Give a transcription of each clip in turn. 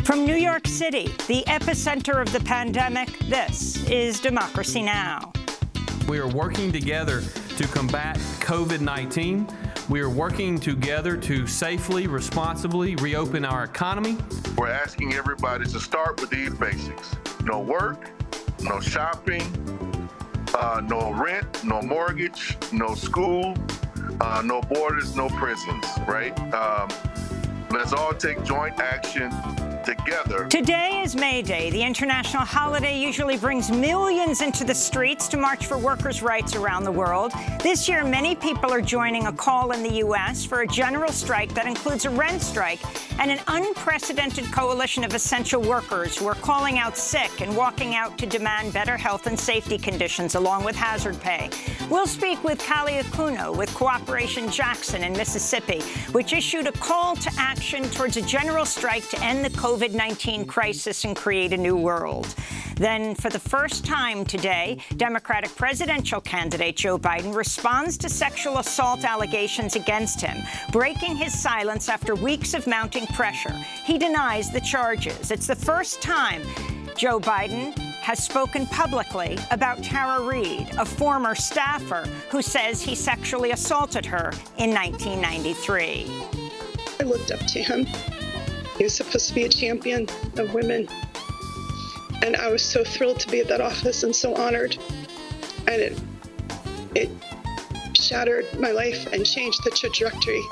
From New York City, the epicenter of the pandemic, this is Democracy Now! We are working together to combat COVID-19. We are working together to safely, responsibly reopen our economy. We're asking everybody to start with these basics. No work, no shopping, no rent, no mortgage, no school, no borders, no prisons, right? Let's all take joint action together. Today is May Day. The international holiday usually brings millions into the streets to march for workers' rights around the world. This year, many people are joining a call in the U.S. for a general strike that includes a rent strike and an unprecedented coalition of essential workers who are calling out sick and walking out to demand better health and safety conditions along with hazard pay. We'll speak with Kali Akuno with Cooperation Jackson in Mississippi, which issued a call to action towards a general strike to end the COVID-19 crisis and create a new world. Then, for the first time today, Democratic presidential candidate Joe Biden responds to sexual assault allegations against him, breaking his silence after weeks of mounting pressure. He denies the charges. It's the first time Joe Biden has spoken publicly about Tara Reade, a former staffer who says he sexually assaulted her in 1993. I looked up to him. He was supposed to be a champion of women. And I was so thrilled to be at that office and so honored. And it shattered my life and changed the trajectory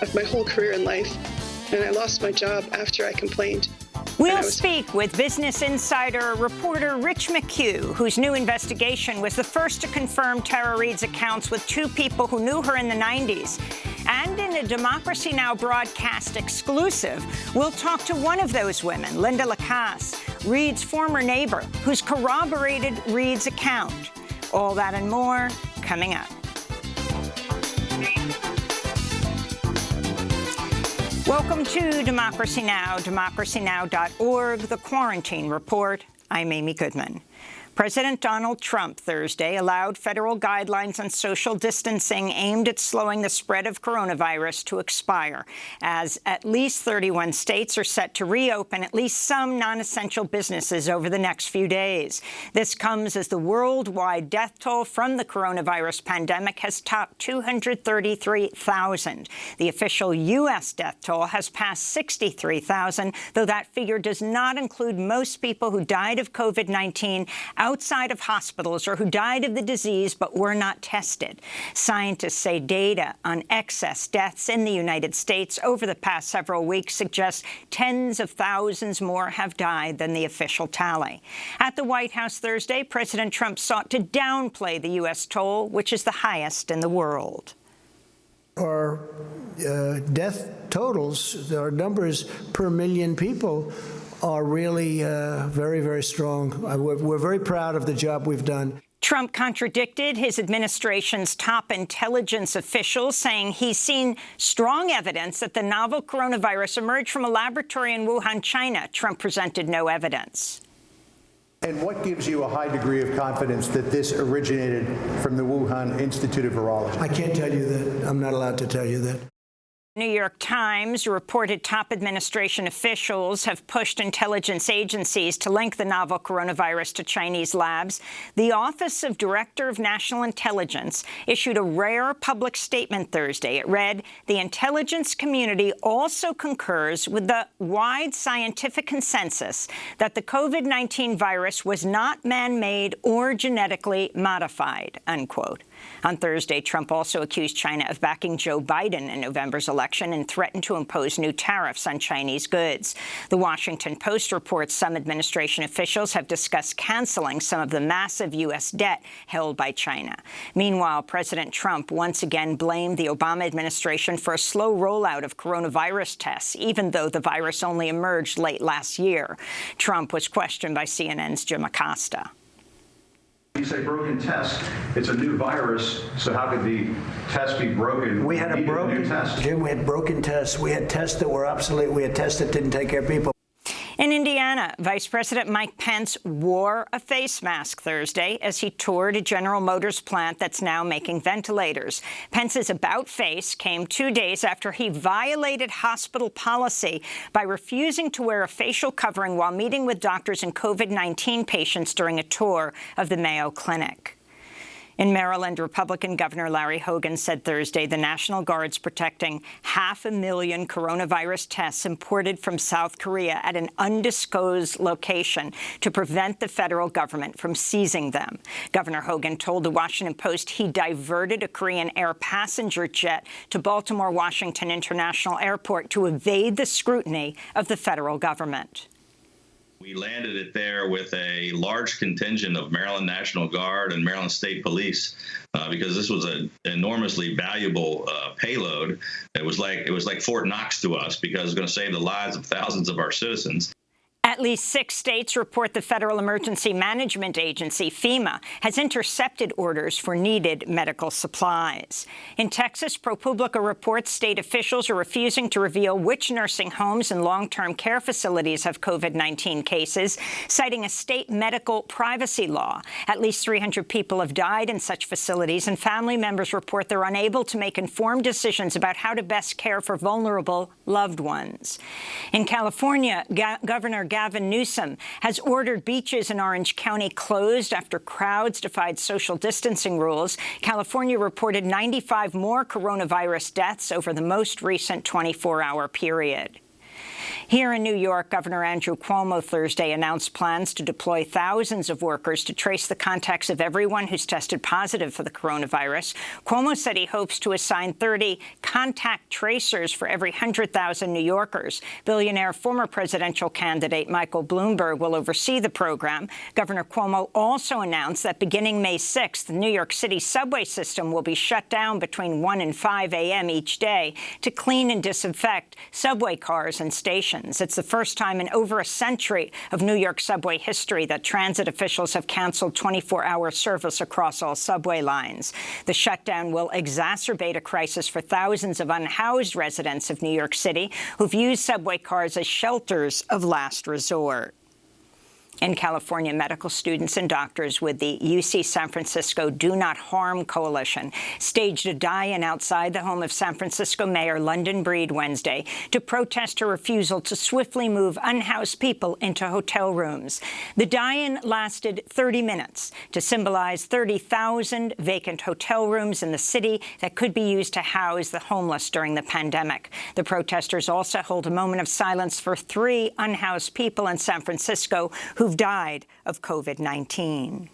of my whole career in life. And I lost my job after I complained. We'll speak with Business Insider reporter Rich McHugh, whose new investigation was the first to confirm Tara Reade's accounts with two people who knew her in the 90s. And in a Democracy Now! Broadcast exclusive, we'll talk to one of those women, Linda Lacasse, Reade's former neighbor, who's corroborated Reade's account. All that and more coming up. Welcome to Democracy Now!, democracynow.org, The Quarantine Report. I'm Amy Goodman. President Donald Trump Thursday allowed federal guidelines on social distancing aimed at slowing the spread of coronavirus to expire, as at least 31 states are set to reopen at least some non-essential businesses over the next few days. This comes as the worldwide death toll from the coronavirus pandemic has topped 233,000. The official U.S. death toll has passed 63,000, though that figure does not include most people who died of COVID-19 outside of hospitals or who died of the disease but were not tested. Scientists say data on excess deaths in the United States over the past several weeks suggests tens of thousands more have died than the official tally. At the White House Thursday, President Trump sought to downplay the U.S. toll, which is the highest in the world. Our death totals, our numbers per million people, are really very, very strong. We're very proud of the job we've done. Trump contradicted his administration's top intelligence officials, saying he's seen strong evidence that the novel coronavirus emerged from a laboratory in Wuhan, China. Trump presented no evidence. And what gives you a high degree of confidence that this originated from the Wuhan Institute of Virology? I can't tell you that. I'm not allowed to tell you that. New York Times reported top administration officials have pushed intelligence agencies to link the novel coronavirus to Chinese labs. The Office of Director of National Intelligence issued a rare public statement Thursday. It read, "The intelligence community also concurs with the wide scientific consensus that the COVID-19 virus was not man-made or genetically modified," unquote. On Thursday, Trump also accused China of backing Joe Biden in November's election and threatened to impose new tariffs on Chinese goods. The Washington Post reports some administration officials have discussed canceling some of the massive U.S. debt held by China. Meanwhile, President Trump once again blamed the Obama administration for a slow rollout of coronavirus tests, even though the virus only emerged late last year. Trump was questioned by CNN's Jim Acosta. You say broken test. It's a new virus, so how could the test be broken? We had a broken test. Jim, we had broken tests. We had tests that were obsolete. We had tests that didn't take care of people. In Indiana, Vice President Mike Pence wore a face mask Thursday as he toured a General Motors plant that's now making ventilators. Pence's about-face came 2 days after he violated hospital policy by refusing to wear a facial covering while meeting with doctors and COVID-19 patients during a tour of the Mayo Clinic. In Maryland, Republican Governor Larry Hogan said Thursday the National Guard's protecting 500,000 coronavirus tests imported from South Korea at an undisclosed location to prevent the federal government from seizing them. Governor Hogan told the Washington Post he diverted a Korean Air passenger jet to Baltimore-Washington International Airport to evade the scrutiny of the federal government. We landed it there with a large contingent of Maryland National Guard and Maryland State Police because this was an enormously valuable payload. It was like Fort Knox to us because it was going to save the lives of thousands of our citizens. At least 6 states report the Federal Emergency Management Agency, FEMA, has intercepted orders for needed medical supplies. In Texas, ProPublica reports state officials are refusing to reveal which nursing homes and long-term care facilities have COVID-19 cases, citing a state medical privacy law. At least 300 people have died in such facilities, and family members report they're unable to make informed decisions about how to best care for vulnerable loved ones. In California, Governor Gavin Newsom has ordered beaches in Orange County closed after crowds defied social distancing rules. California reported 95 more coronavirus deaths over the most recent 24-hour period. Here in New York, Governor Andrew Cuomo Thursday announced plans to deploy thousands of workers to trace the contacts of everyone who's tested positive for the coronavirus. Cuomo said he hopes to assign 30 contact tracers for every 100,000 New Yorkers. Billionaire former presidential candidate Michael Bloomberg will oversee the program. Governor Cuomo also announced that beginning May 6th, the New York City subway system will be shut down between 1 and 5 a.m. each day to clean and disinfect subway cars and stations. It's the first time in over a century of New York subway history that transit officials have canceled 24-hour service across all subway lines. The shutdown will exacerbate a crisis for thousands of unhoused residents of New York City who've used subway cars as shelters of last resort. In California, medical students and doctors with the UC San Francisco Do Not Harm Coalition staged a die-in outside the home of San Francisco Mayor London Breed Wednesday to protest her refusal to swiftly move unhoused people into hotel rooms. The die-in lasted 30 minutes to symbolize 30,000 vacant hotel rooms in the city that could be used to house the homeless during the pandemic. The protesters also hold a moment of silence for 3 unhoused people in San Francisco who've died of COVID-19.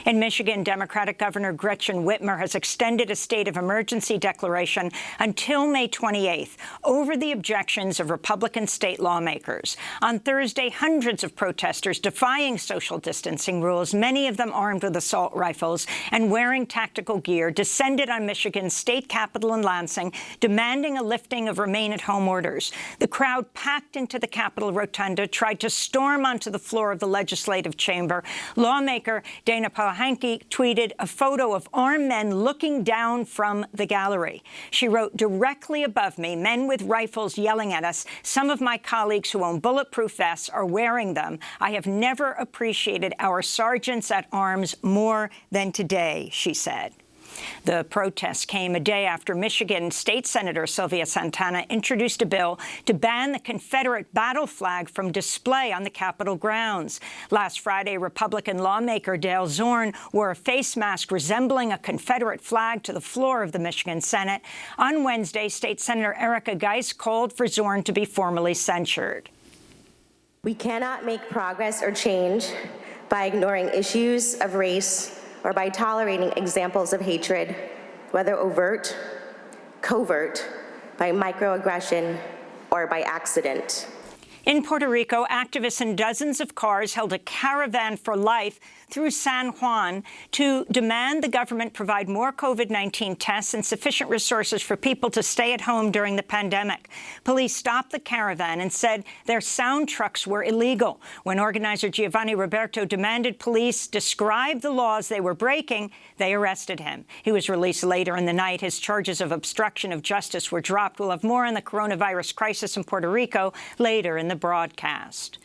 In Michigan, Democratic Governor Gretchen Whitmer has extended a state of emergency declaration until May 28th over the objections of Republican state lawmakers. On Thursday, hundreds of protesters defying social distancing rules, many of them armed with assault rifles and wearing tactical gear, descended on Michigan's state capital in Lansing, demanding a lifting of remain-at-home orders. The crowd packed into the Capitol rotunda tried to storm onto the floor of the legislative chamber. Lawmaker Dana Pahanke tweeted a photo of armed men looking down from the gallery. She wrote, "Directly above me, men with rifles yelling at us. Some of my colleagues who own bulletproof vests are wearing them. I have never appreciated our sergeants at arms more than today," she said. The protests came a day after Michigan State Senator Sylvia Santana introduced a bill to ban the Confederate battle flag from display on the Capitol grounds. Last Friday, Republican lawmaker Dale Zorn wore a face mask resembling a Confederate flag to the floor of the Michigan Senate. On Wednesday, State Senator Erica Geis called for Zorn to be formally censured. We cannot make progress or change by ignoring issues of race or by tolerating examples of hatred, whether overt, covert, by microaggression, or by accident. In Puerto Rico, activists in dozens of cars held a caravan for life through San Juan to demand the government provide more COVID-19 tests and sufficient resources for people to stay at home during the pandemic. Police stopped the caravan and said their sound trucks were illegal. When organizer Giovanni Roberto demanded police describe the laws they were breaking, they arrested him. He was released later in the night. His charges of obstruction of justice were dropped. We'll have more on the coronavirus crisis in Puerto Rico later in the the broadcast.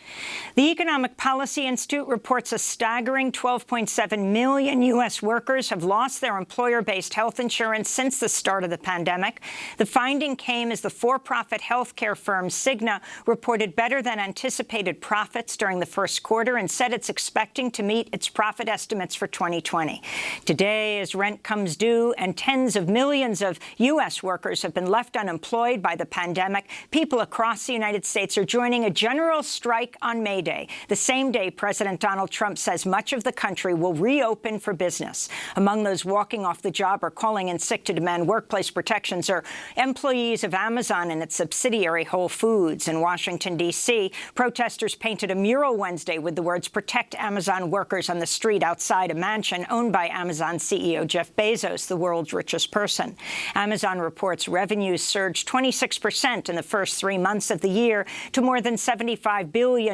The Economic Policy Institute reports a staggering 12.7 million U.S. workers have lost their employer-based health insurance since the start of the pandemic. The finding came as the for-profit healthcare firm Cigna reported better than anticipated profits during the first quarter and said it's expecting to meet its profit estimates for 2020. Today, as rent comes due and tens of millions of U.S. workers have been left unemployed by the pandemic, people across the United States are joining a general strike on May Day, the same day President Donald Trump says much of the country will reopen for business. Among those walking off the job or calling in sick to demand workplace protections are employees of Amazon and its subsidiary Whole Foods. In Washington, D.C., protesters painted a mural Wednesday with the words "Protect Amazon Workers" on the street outside a mansion owned by Amazon CEO Jeff Bezos, the world's richest person. Amazon reports revenues surged 26% in the first 3 months of the year to more than $75 billion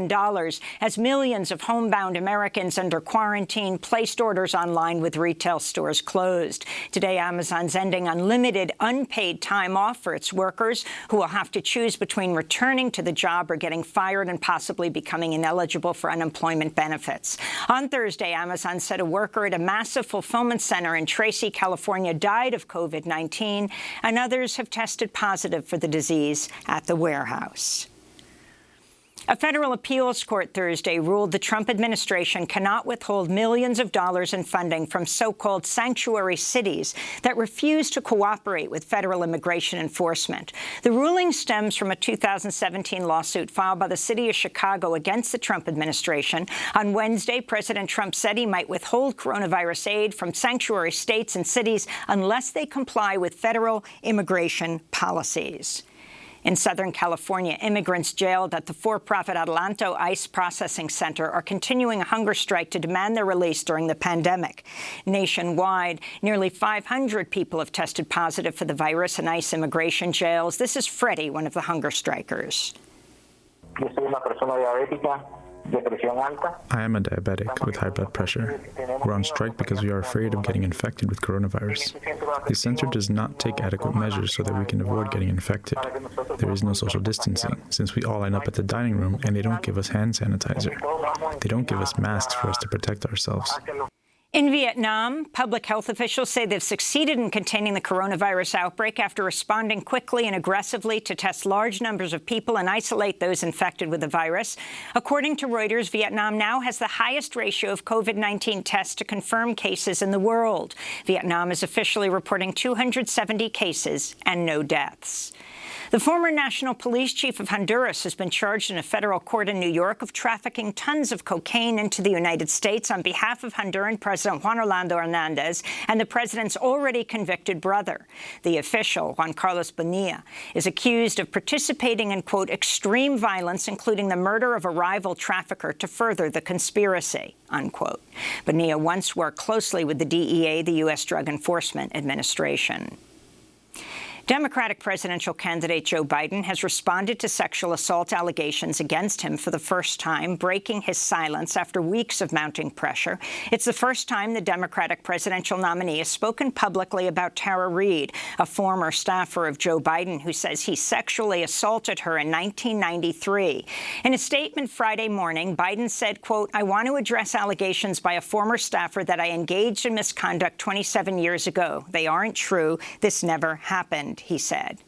as millions of homebound Americans under quarantine placed orders online with retail stores closed. Today, Amazon's ending unlimited unpaid time off for its workers who will have to choose between returning to the job or getting fired and possibly becoming ineligible for unemployment benefits. On Thursday, Amazon said a worker at a massive fulfillment center in Tracy, California, died of COVID-19, and others have tested positive for the disease at the warehouse. A federal appeals court Thursday ruled the Trump administration cannot withhold millions of dollars in funding from so-called sanctuary cities that refuse to cooperate with federal immigration enforcement. The ruling stems from a 2017 lawsuit filed by the city of Chicago against the Trump administration. On Wednesday, President Trump said he might withhold coronavirus aid from sanctuary states and cities unless they comply with federal immigration policies. In Southern California, immigrants jailed at the for-profit Adelanto ICE processing center are continuing a hunger strike to demand their release during the pandemic. Nationwide, nearly 500 people have tested positive for the virus in ICE immigration jails. This is Freddie, one of the hunger strikers. I am a diabetic with high blood pressure. We're on strike because we are afraid of getting infected with coronavirus. The center does not take adequate measures so that we can avoid getting infected. There is no social distancing, since we all line up at the dining room and they don't give us hand sanitizer. They don't give us masks for us to protect ourselves. In Vietnam, public health officials say they've succeeded in containing the coronavirus outbreak after responding quickly and aggressively to test large numbers of people and isolate those infected with the virus. According to Reuters, Vietnam now has the highest ratio of COVID-19 tests to confirm cases in the world. Vietnam is officially reporting 270 cases and no deaths. The former national police chief of Honduras has been charged in a federal court in New York of trafficking tons of cocaine into the United States on behalf of Honduran President Juan Orlando Hernandez and the president's already convicted brother. The official, Juan Carlos Bonilla, is accused of participating in, quote, extreme violence, including the murder of a rival trafficker to further the conspiracy, unquote. Bonilla once worked closely with the DEA, the U.S. Drug Enforcement Administration. Democratic presidential candidate Joe Biden has responded to sexual assault allegations against him for the first time, breaking his silence after weeks of mounting pressure. It's the first time the Democratic presidential nominee has spoken publicly about Tara Reade, a former staffer of Joe Biden who says he sexually assaulted her in 1993. In a statement Friday morning, Biden said, quote, "I want to address allegations by a former staffer that I engaged in misconduct 27 years ago. They aren't true. This never happened," he said.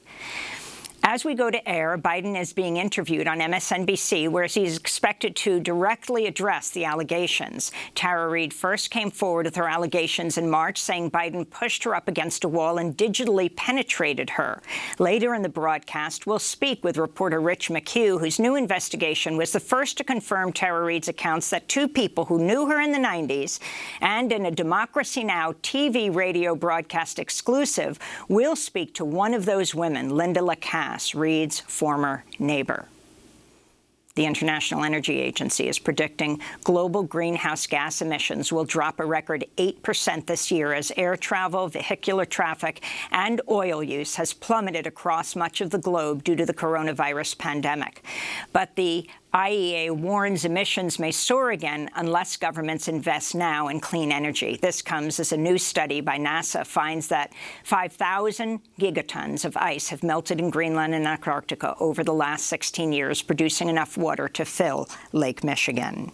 As we go to air, Biden is being interviewed on MSNBC, where he's expected to directly address the allegations. Tara Reade first came forward with her allegations in March, saying Biden pushed her up against a wall and digitally penetrated her. Later in the broadcast, we'll speak with reporter Rich McHugh, whose new investigation was the first to confirm Tara Reade's accounts that two people who knew her in the 90s and in a Democracy Now! TV radio broadcast exclusive will speak to one of those women, Linda Lacasse, Reade's former neighbor. The International Energy Agency is predicting global greenhouse gas emissions will drop a record 8% this year as air travel, vehicular traffic, and oil use has plummeted across much of the globe due to the coronavirus pandemic. But the IEA warns emissions may soar again unless governments invest now in clean energy. This comes as a new study by NASA finds that 5,000 gigatons of ice have melted in Greenland and Antarctica over the last 16 years, producing enough water to fill Lake Michigan.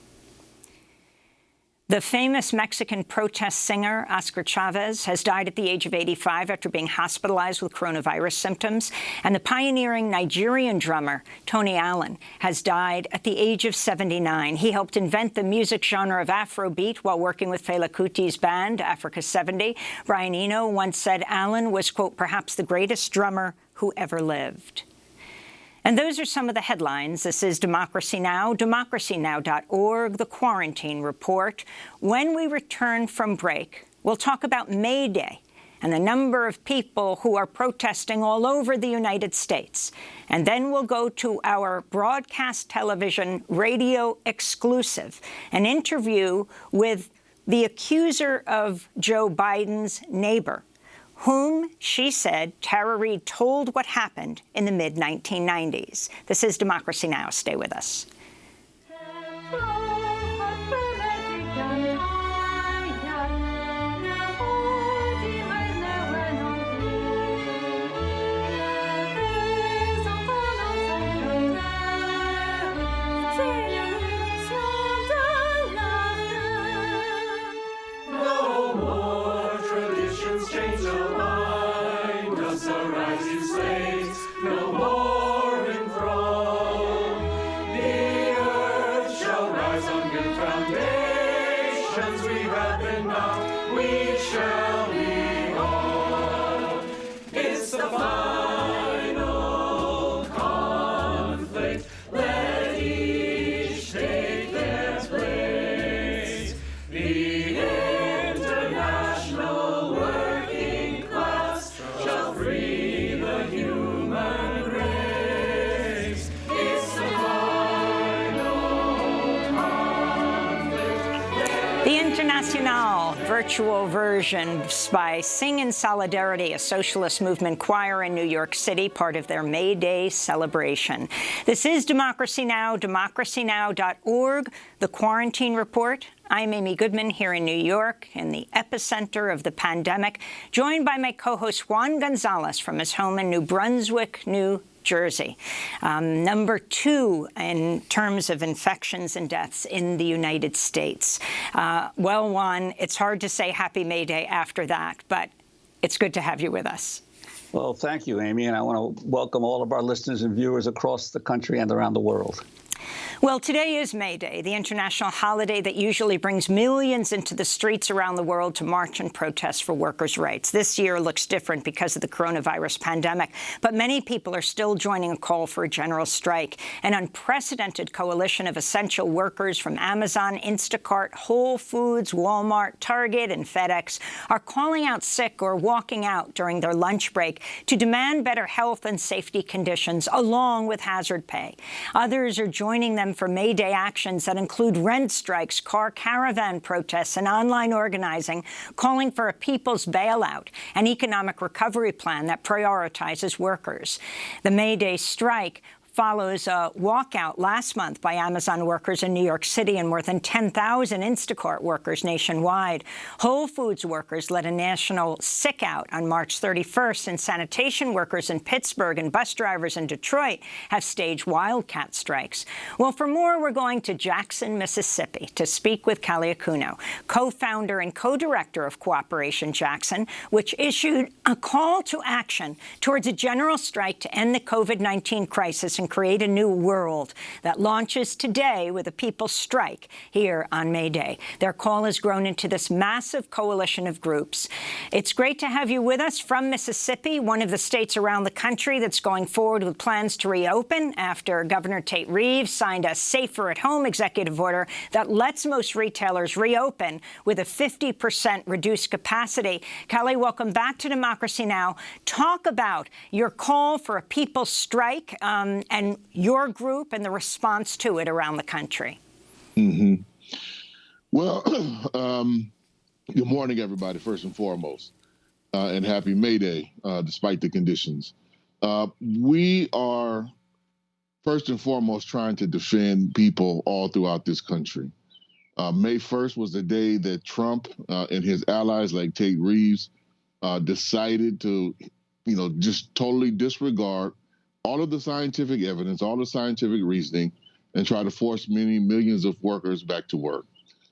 The famous Mexican protest singer, Oscar Chavez, has died at the age of 85 after being hospitalized with coronavirus symptoms. And the pioneering Nigerian drummer, Tony Allen, has died at the age of 79. He helped invent the music genre of Afrobeat while working with Fela Kuti's band, Africa 70. Brian Eno once said Allen was, quote, perhaps the greatest drummer who ever lived. And those are some of the headlines. This is Democracy Now!, democracynow.org, the Quarantine Report. When we return from break, we'll talk about May Day and the number of people who are protesting all over the United States. And then we'll go to our broadcast television radio exclusive, an interview with the accuser of Joe Biden's neighbor, whom, she said, Tara Reade told what happened in the mid-1990s. This is Democracy Now! Stay with us. Virtual version by Sing in Solidarity, a socialist movement choir in New York City, part of their May Day celebration. This is Democracy Now!, democracynow.org, the Quarantine Report. I'm Amy Goodman here in New York, in the epicenter of the pandemic, joined by my co-host Juan Gonzalez from his home in New Brunswick, New Jersey. Number 2 in terms of infections and deaths in the United States. Well, Juan, it's hard to say Happy May Day after that, but it's good to have you with us. Well, thank you, Amy, and I want to welcome all of our listeners and viewers across the country and around the world. Well, today is May Day, the international holiday that usually brings millions into the streets around the world to march and protest for workers' rights. This year looks different because of the coronavirus pandemic, but many people are still joining a call for a general strike. An unprecedented coalition of essential workers from Amazon, Instacart, Whole Foods, Walmart, Target, and FedEx are calling out sick or walking out during their lunch break to demand better health and safety conditions along with hazard pay. Others are joining them for May Day actions that include rent strikes, car caravan protests, and online organizing, calling for a people's bailout, an economic recovery plan that prioritizes workers. The May Day strike follows a walkout last month by Amazon workers in New York City and more than 10,000 Instacart workers nationwide. Whole Foods workers led a national sick-out on March 31st, and sanitation workers in Pittsburgh and bus drivers in Detroit have staged wildcat strikes. Well, for more, we're going to Jackson, Mississippi, to speak with Callie Acuno, co-founder and co-director of Cooperation Jackson, which issued a call to action towards a general strike to end the COVID-19 crisis and create a new world that launches today with a people's strike here on May Day. Their call has grown into this massive coalition of groups. It's great to have you with us from Mississippi, one of the states around the country that's going forward with plans to reopen after Governor Tate Reeves signed a safer at home executive order that lets most retailers reopen with a 50% reduced capacity. Callie, welcome back to Democracy Now! Talk about your call for a people's strike and your group and the response to it around the country. Mm-hmm. Well, good morning, everybody, first and foremost, and happy May Day, despite the conditions. We are first and foremost trying to defend people all throughout this country. May 1st was the day that Trump and his allies like Tate Reeves decided to, just totally disregard all of the scientific evidence, all the scientific reasoning, and try to force many millions of workers back to work.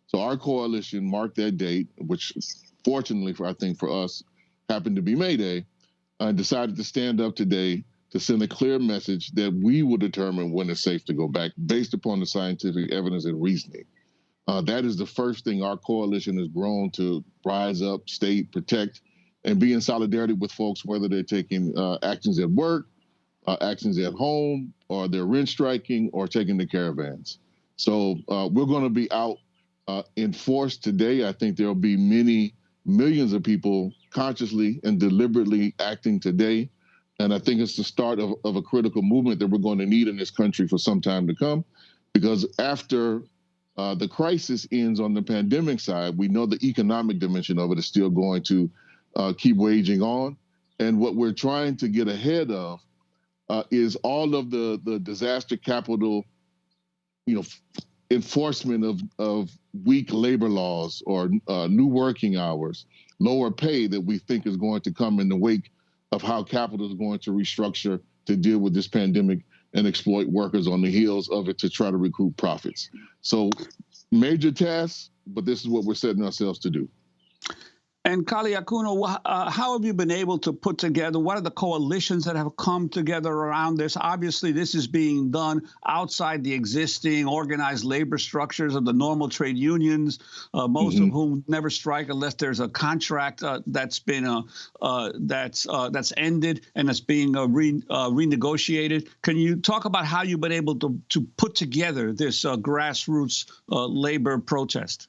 So our coalition marked that date, which fortunately I think for us happened to be May Day, and decided to stand up today to send a clear message that we will determine when it's safe to go back based upon the scientific evidence and reasoning. That is the first thing our coalition has grown to rise up, state, protect, and be in solidarity with folks, whether they're taking actions at work, actions at home, or they're rent striking or taking the caravans. So we're going to be out in force today. I think there'll be many millions of people consciously and deliberately acting today. And I think it's the start of a critical movement that we're going to need in this country for some time to come. Because after the crisis ends on the pandemic side, we know the economic dimension of it is still going to keep waging on. And what we're trying to get ahead of is all of the disaster capital, enforcement of weak labor laws or new working hours, lower pay that we think is going to come in the wake of how capital is going to restructure to deal with this pandemic and exploit workers on the heels of it to try to recoup profits. So major tasks, but this is what we're setting ourselves to do. And Kali Akuno, how have you been able to put together, what are the coalitions that have come together around this? Obviously, this is being done outside the existing organized labor structures of the normal trade unions, most of whom never strike unless there's a contract that's been that's ended and that's being renegotiated. Can you talk about how you've been able to put together this grassroots labor protest?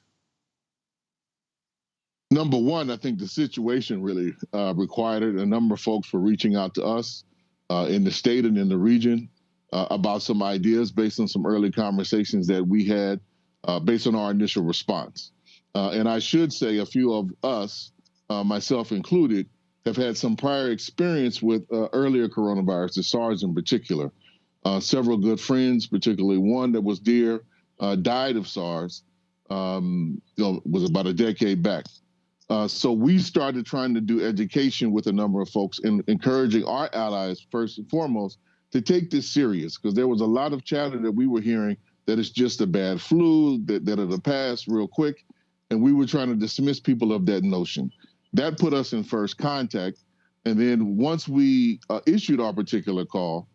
Number one, I think the situation really required it. A number of folks were reaching out to us in the state and in the region about some ideas based on some early conversations that we had based on our initial response. And I should say a few of us, myself included, have had some prior experience with earlier coronavirus, the SARS in particular. Several good friends, particularly one that was dear, died of SARS, was about a decade back. So we started trying to do education with a number of folks and encouraging our allies, first and foremost, to take this serious, because there was a lot of chatter that we were hearing that it's just a bad flu, that it'll pass real quick. And we were trying to dismiss people of that notion. That put us in first contact. And then once we issued our particular call,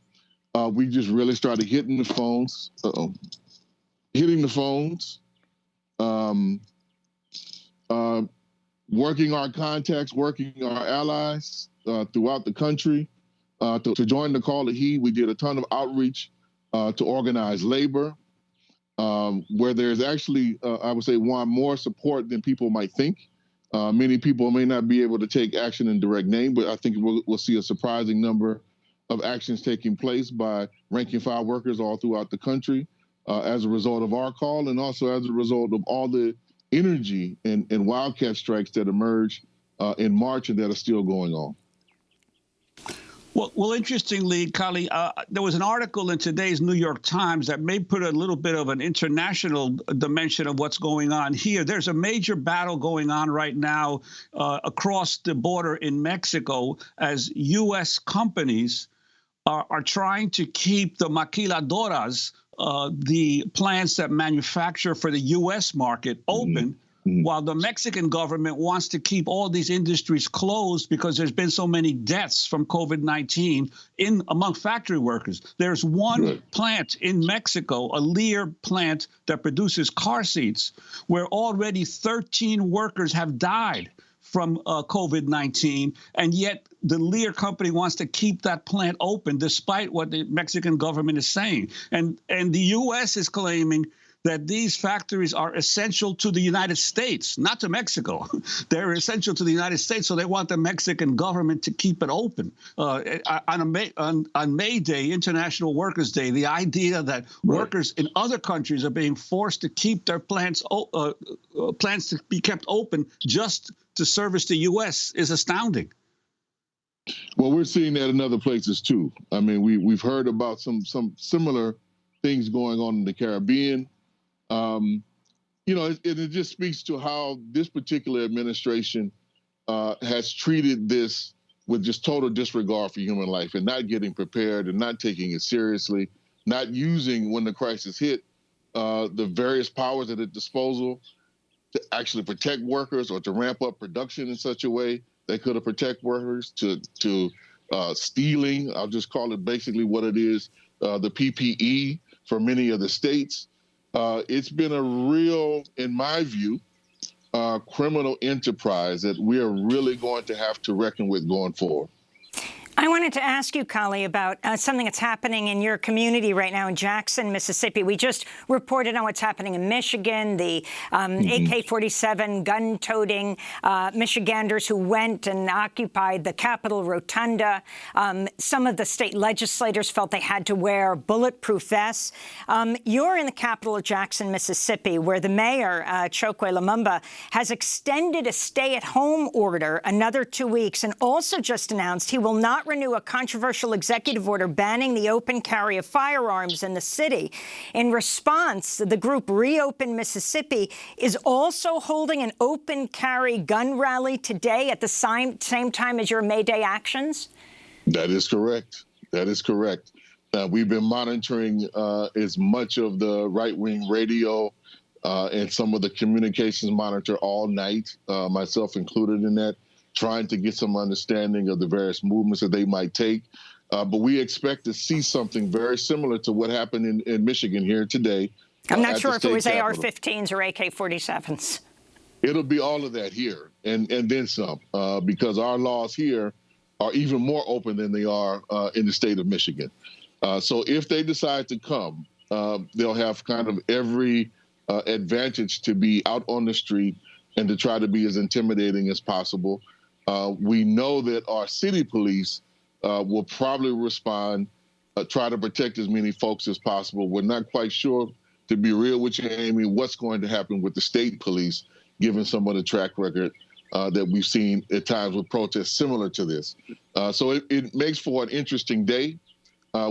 we just really started hitting the phones, working our contacts, working our allies throughout the country to join the call to heed. We did a ton of outreach to organize labor, where there's actually, I would say, more support than people might think. Many people may not be able to take action in direct name, but I think we'll see a surprising number of actions taking place by rank and file workers all throughout the country as a result of our call, and also as a result of all the energy and wildcat strikes that emerged in March and that are still going on. Well, interestingly, Kali, there was an article in today's New York Times that may put a little bit of an international dimension of what's going on here. There's a major battle going on right now across the border in Mexico as U.S. companies are trying to keep the maquiladoras, the plants that manufacture for the U.S. market, open, while the Mexican government wants to keep all these industries closed because there's been so many deaths from COVID-19 among factory workers. There's one plant in Mexico, a Lear plant that produces car seats, where already 13 workers have died from COVID-19, and yet the Lear company wants to keep that plant open despite what the Mexican government is saying. And the U.S. is claiming that these factories are essential to the United States, not to Mexico. They're essential to the United States, so they want the Mexican government to keep it open. On May Day, International Workers' Day, the idea that workers in other countries are being forced to keep their plants to be kept open just to service the U.S. is astounding. Well, we're seeing that in other places too. I mean, we've heard about some similar things going on in the Caribbean. You know, it just speaks to how this particular administration has treated this with just total disregard for human life and not getting prepared and not taking it seriously, not using, when the crisis hit, the various powers at its disposal to actually protect workers or to ramp up production in such a way they could have protect workers, to stealing, I'll just call it basically what it is, the PPE for many of the states. It's been a real, in my view, criminal enterprise that we are really going to have to reckon with going forward. I wanted to ask you, Kali, about something that's happening in your community right now in Jackson, Mississippi. We just reported on what's happening in Michigan, the AK-47 gun-toting Michiganders who went and occupied the Capitol Rotunda. Some of the state legislators felt they had to wear bulletproof vests. You're in the capital of Jackson, Mississippi, where the mayor, Chokwe Lumumba, has extended a stay-at-home order another 2 weeks and also just announced he will not renew a controversial executive order banning the open carry of firearms in the city. In response, the group Reopen Mississippi is also holding an open carry gun rally today at the same time as your May Day actions? That is correct. That is correct. We've been monitoring as much of the right-wing radio and some of the communications monitor all night, myself included in that, trying to get some understanding of the various movements that they might take. But we expect to see something very similar to what happened in Michigan here today. I'm not sure if it was AR-15s or AK-47s. It'll be all of that here and then some, because our laws here are even more open than they are in the state of Michigan. So if they decide to come, they'll have kind of every advantage to be out on the street and to try to be as intimidating as possible. We know that our city police will probably respond, try to protect as many folks as possible. We're not quite sure, to be real with you, Amy, what's going to happen with the state police, given some of the track record that we've seen at times with protests similar to this. So it makes for an interesting day.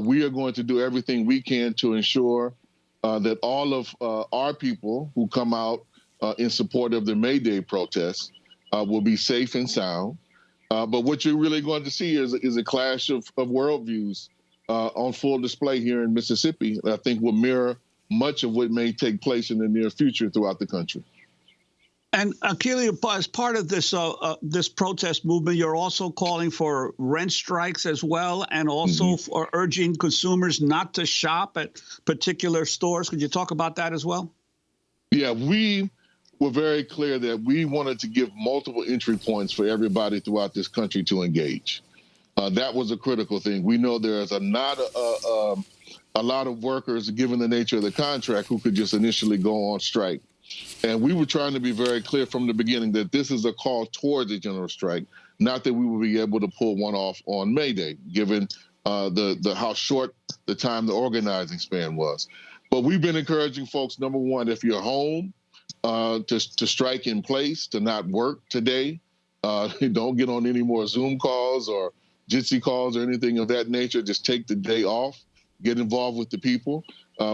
We are going to do everything we can to ensure that all of our people who come out in support of the May Day protests will be safe and sound. But what you're really going to see is a clash of worldviews on full display here in Mississippi that I think will mirror much of what may take place in the near future throughout the country. And Akili, as part of this this protest movement, you're also calling for rent strikes as well, and also for urging consumers not to shop at particular stores. Could you talk about that as well? Yeah, we were very clear that we wanted to give multiple entry points for everybody throughout this country to engage. That was a critical thing. We know there's a lot of workers, given the nature of the contract, who could just initially go on strike. And we were trying to be very clear from the beginning that this is a call towards a general strike, not that we will be able to pull one off on May Day, given how short the time the organizing span was. But we've been encouraging folks, number one, if you're home, to strike in place, to not work today. Don't get on any more Zoom calls or Jitsi calls or anything of that nature. Just take the day off, get involved with the people.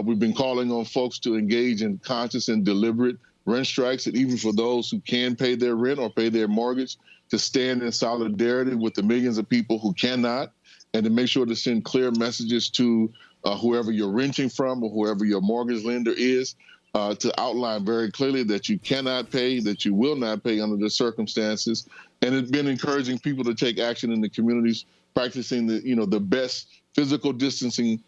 We've been calling on folks to engage in conscious and deliberate rent strikes, and even for those who can pay their rent or pay their mortgage, to stand in solidarity with the millions of people who cannot, and to make sure to send clear messages to whoever you're renting from or whoever your mortgage lender is, to outline very clearly that you cannot pay, that you will not pay under the circumstances. And it's been encouraging people to take action in the communities, practicing the best physical distancing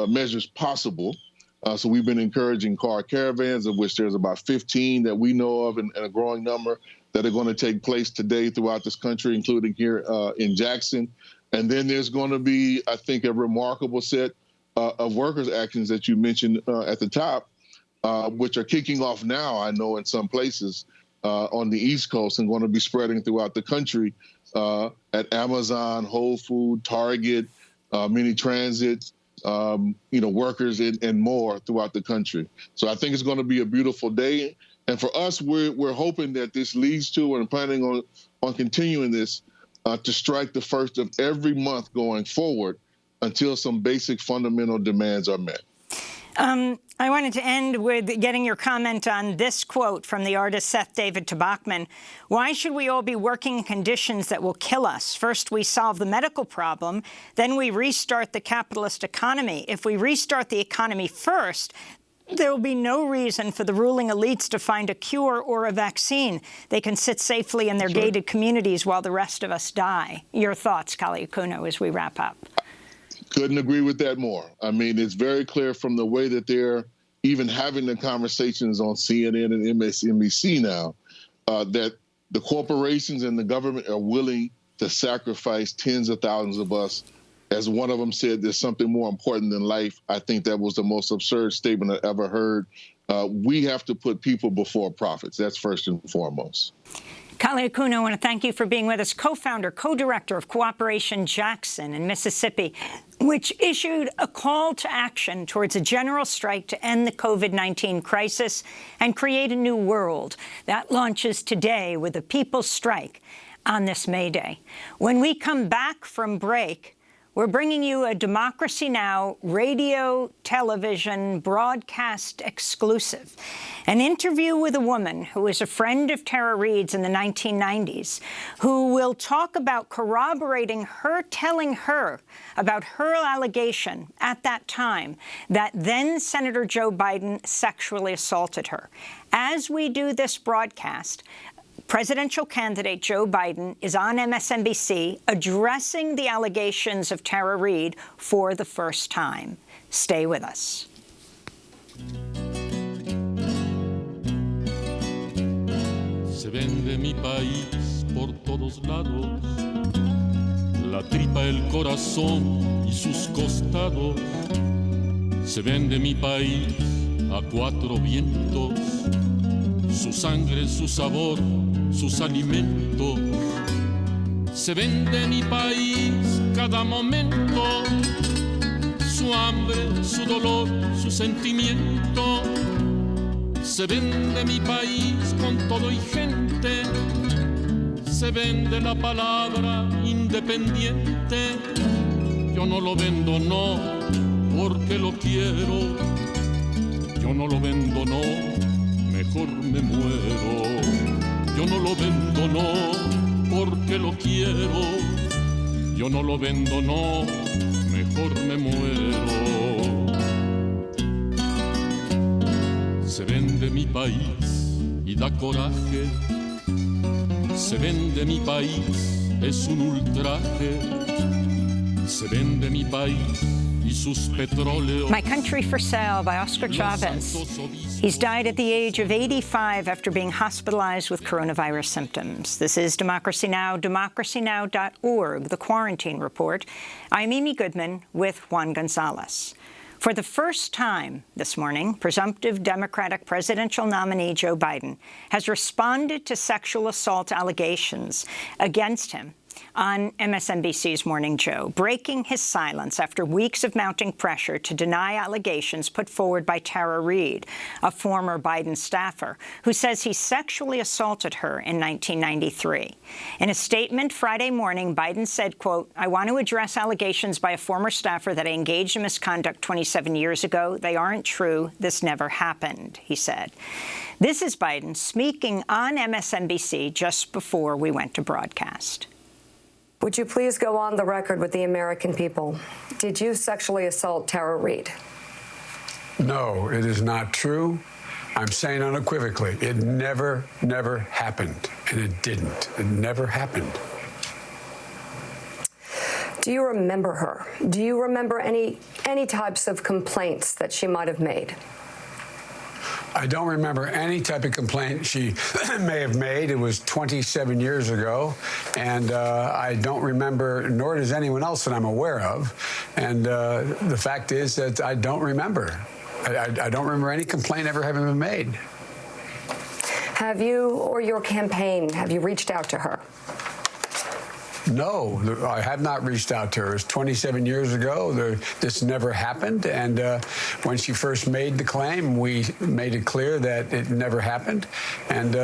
measures possible. So we've been encouraging car caravans, of which there's about 15 that we know of, and a growing number that are going to take place today throughout this country, including here in Jackson. And then there's going to be, I think, a remarkable set of workers' actions that you mentioned at the top, which are kicking off now, I know, in some places on the East Coast, and going to be spreading throughout the country at Amazon, Whole Food, Target, mini transit, workers and more throughout the country. So I think it's going to be a beautiful day. And for us, we're hoping that this leads to, and planning on continuing this, to strike the first of every month going forward until some basic fundamental demands are met. I wanted to end with getting your comment on this quote from the artist Seth David Tabachman. Why should we all be working in conditions that will kill us? First, we solve the medical problem, then we restart the capitalist economy. If we restart the economy first, there will be no reason for the ruling elites to find a cure or a vaccine. They can sit safely in their gated communities while the rest of us die. Your thoughts, Kali Akuno, as we wrap up. Couldn't agree with that more. I mean, it's very clear from the way that they're even having the conversations on CNN and MSNBC now that the corporations and the government are willing to sacrifice tens of thousands of us. As one of them said, there's something more important than life. I think that was the most absurd statement I ever heard. We have to put people before profits. That's first and foremost. Kali Akuno, I want to thank you for being with us, co-founder, co-director of Cooperation Jackson in Mississippi, which issued a call to action towards a general strike to end the COVID-19 crisis and create a new world. That launches today with a people's strike on this May Day. When we come back from break, we're bringing you a Democracy Now! Radio, television, broadcast exclusive. An interview with a woman who was a friend of Tara Reade's in the 1990s, who will talk about corroborating her telling her about her allegation at that time that then Senator Joe Biden sexually assaulted her. As we do this broadcast, presidential candidate Joe Biden is on MSNBC addressing the allegations of Tara Reade for the first time. Stay with us. Se vende mi país por todos lados, la tripa, el corazón y sus costados. Se vende mi país a cuatro vientos, su sangre, su sabor, sus alimentos. Se vende mi país cada momento, su hambre, su dolor, su sentimiento. Se vende mi país con todo y gente, se vende la palabra independiente. Yo no lo vendo, no, porque lo quiero. Yo no lo vendo, no, mejor me muero. Yo no lo vendo, no, porque lo quiero. Yo no lo vendo, no, mejor me muero. Se vende mi país y da coraje. Se vende mi país, es un ultraje. Se vende mi país. My Country for Sale by Oscar Chavez. He's died at the age of 85 after being hospitalized with coronavirus symptoms. This is Democracy Now!, democracynow.org, the Quarantine Report. I'm Amy Goodman with Juan Gonzalez. For the first time this morning, presumptive Democratic presidential nominee Joe Biden has responded to sexual assault allegations against him on MSNBC's Morning Joe, breaking his silence after weeks of mounting pressure to deny allegations put forward by Tara Reade, a former Biden staffer, who says he sexually assaulted her in 1993. In a statement Friday morning, Biden said, quote, "I want to address allegations by a former staffer that I engaged in misconduct 27 years ago. They aren't true. This never happened," he said. This is Biden speaking on MSNBC just before we went to broadcast. Would you please go on the record with the American people? Did you sexually assault Tara Reade? No, it is not true. I'm saying unequivocally, it never happened. And it didn't. It never happened. Do you remember her? Do you remember any types of complaints that she might have made? I don't remember any type of complaint she may have made. It was 27 years ago, and I don't remember, nor does anyone else that I'm aware of. And the fact is that I don't remember. I don't remember any complaint ever having been made. Have you, or your campaign, have you reached out to her? No, I have not reached out to her. It was 27 years ago. This never happened. And when she first made the claim, we made it clear that it never happened. And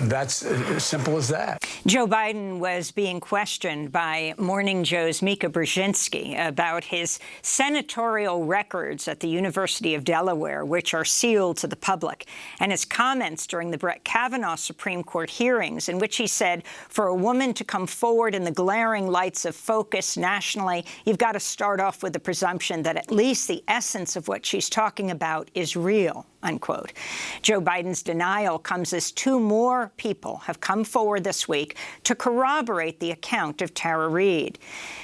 that's as simple as that. Joe Biden was being questioned by Morning Joe's Mika Brzezinski about his senatorial records at the University of Delaware, which are sealed to the public, and his comments during the Brett Kavanaugh Supreme Court hearings, in which he said, for a woman to come forward in the glaring lights of focus nationally, you've got to start off with the presumption that at least the essence of what she's talking about is real, unquote. Joe Biden's denial comes as two more people have come forward this week to corroborate the account of Tara Reade.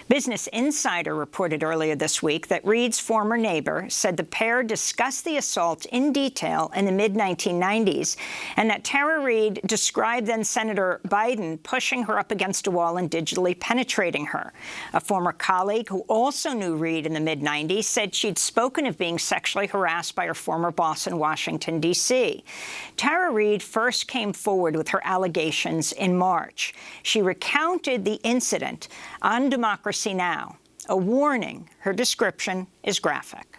Business Insider reported earlier this week that Reade's former neighbor said the pair discussed the assault in detail in the mid-1990s, and that Tara Reade described then-Senator Biden pushing her up against a wall and digitally penetrating her. A former colleague who also knew Reade in the mid-90s said she'd spoken of being sexually harassed by her former boss in Washington, D.C. Tara Reade first came forward with her allegations in March. She recounted the incident on DemocracyNow. A warning, her description is graphic.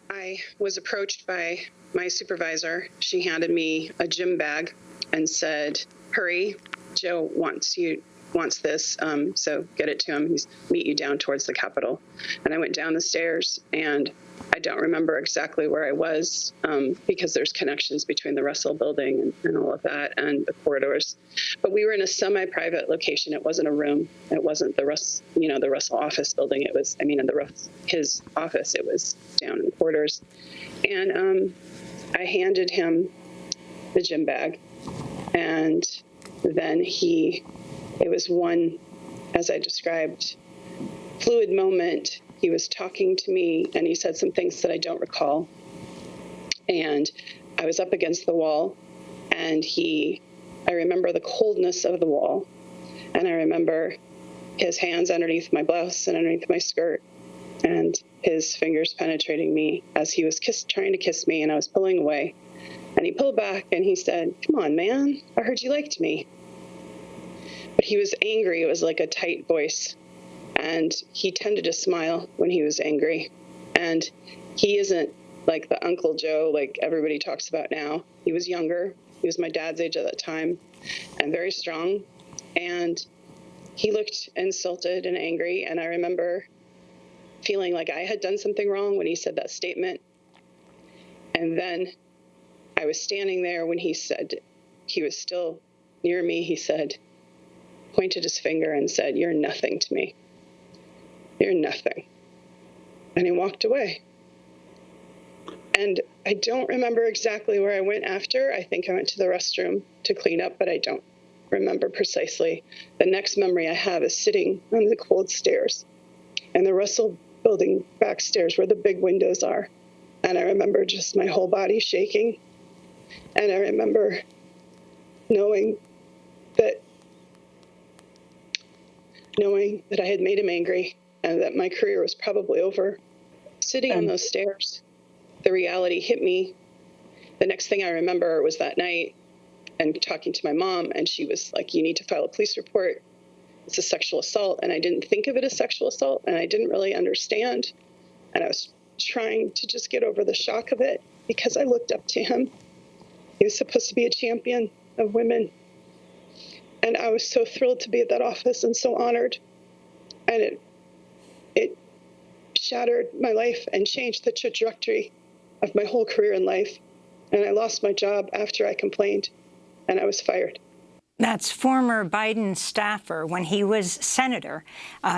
I was approached by my supervisor. She handed me a gym bag and said, hurry, Joe wants this, so get it to him. He's meet you down towards the Capitol. And I went down the stairs, and I don't remember exactly where I was because there's connections between the Russell building and all of that and the corridors. But we were in a semi-private location. It wasn't a room. It wasn't the Russell office building. It was, his office. It was down in the corridors. And I handed him the gym bag, and then it was one, as I described, fluid moment. He was talking to me, and he said some things that I don't recall. And I was up against the wall, and I remember the coldness of the wall, and I remember his hands underneath my blouse and underneath my skirt, and his fingers penetrating me as he was trying to kiss me, and I was pulling away. And he pulled back, and he said, "Come on, man, I heard you liked me." But he was angry. It was like a tight voice. And he tended to smile when he was angry. And he isn't like the Uncle Joe like everybody talks about now. He was younger. He was my dad's age at that time and very strong. And he looked insulted and angry. And I remember feeling like I had done something wrong when he said that statement. And then I was standing there when he said, he was still near me. He said, pointed his finger and said, "You're nothing to me. You're nothing." And he walked away. And I don't remember exactly where I went after. I think I went to the restroom to clean up, but I don't remember precisely. The next memory I have is sitting on the cold stairs in the Russell building back stairs where the big windows are. And I remember just my whole body shaking. And I remember knowing that I had made him angry and that my career was probably over. Sitting on those stairs, the reality hit me. The next thing I remember was that night and talking to my mom, and she was like, "You need to file a police report. It's a sexual assault." And I didn't think of it as sexual assault, and I didn't really understand. And I was trying to just get over the shock of it because I looked up to him. He was supposed to be a champion of women. And I was so thrilled to be at that office and so honored. And it shattered my life and changed the trajectory of my whole career in life. And I lost my job after I complained, and I was fired. That's former Biden staffer when he was senator,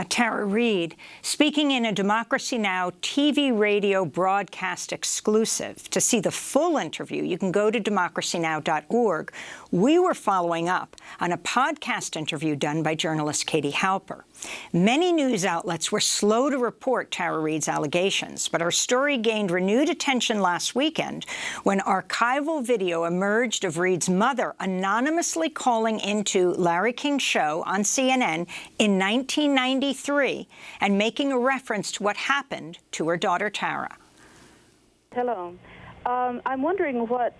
Tara Reade, speaking in a Democracy Now! TV radio broadcast exclusive. To see the full interview, you can go to democracynow.org. We were following up on a podcast interview done by journalist Katie Halper. Many news outlets were slow to report Tara Reade's allegations, but her story gained renewed attention last weekend when archival video emerged of Reade's mother anonymously calling into Larry King's show on CNN in 1993 and making a reference to what happened to her daughter Tara. Hello. I'm wondering what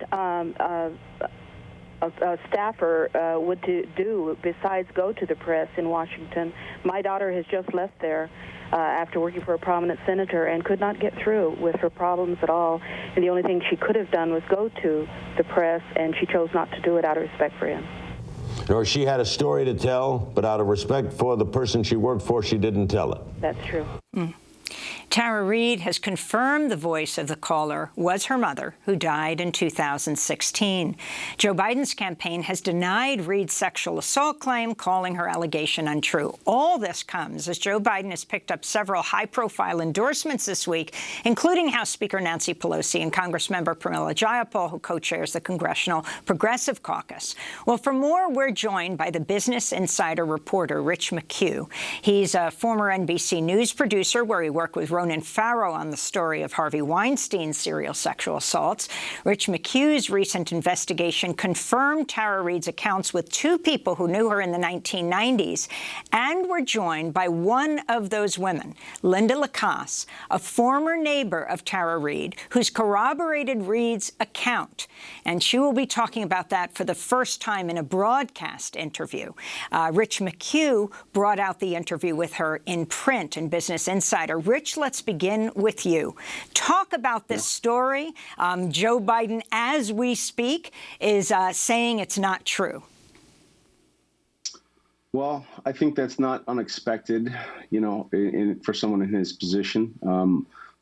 a staffer would do besides go to the press in Washington. My daughter has just left there after working for a prominent senator and could not get through with her problems at all. And the only thing she could have done was go to the press, and she chose not to do it out of respect for him. Or she had a story to tell, but out of respect for the person she worked for, she didn't tell it. That's true. Tara Reade has confirmed the voice of the caller was her mother, who died in 2016. Joe Biden's campaign has denied Reade's sexual assault claim, calling her allegation untrue. All this comes as Joe Biden has picked up several high-profile endorsements this week, including House Speaker Nancy Pelosi and Congressmember Pramila Jayapal, who co-chairs the Congressional Progressive Caucus. Well, for more, we're joined by the Business Insider reporter, Rich McHugh. He's a former NBC News producer, where he worked with Ronan Farrow on the story of Harvey Weinstein's serial sexual assaults. Rich McHugh's recent investigation confirmed Tara Reade's accounts with two people who knew her in the 1990s, and were joined by one of those women, Linda Lacasse, a former neighbor of Tara Reade, who's corroborated Reade's account. And she will be talking about that for the first time in a broadcast interview. Rich McHugh brought out the interview with her in print in Business Insider. Rich, let's begin with you. Talk about this story. Joe Biden, as we speak, is saying it's not true. Well, I think that's not unexpected, you know, for someone in his position.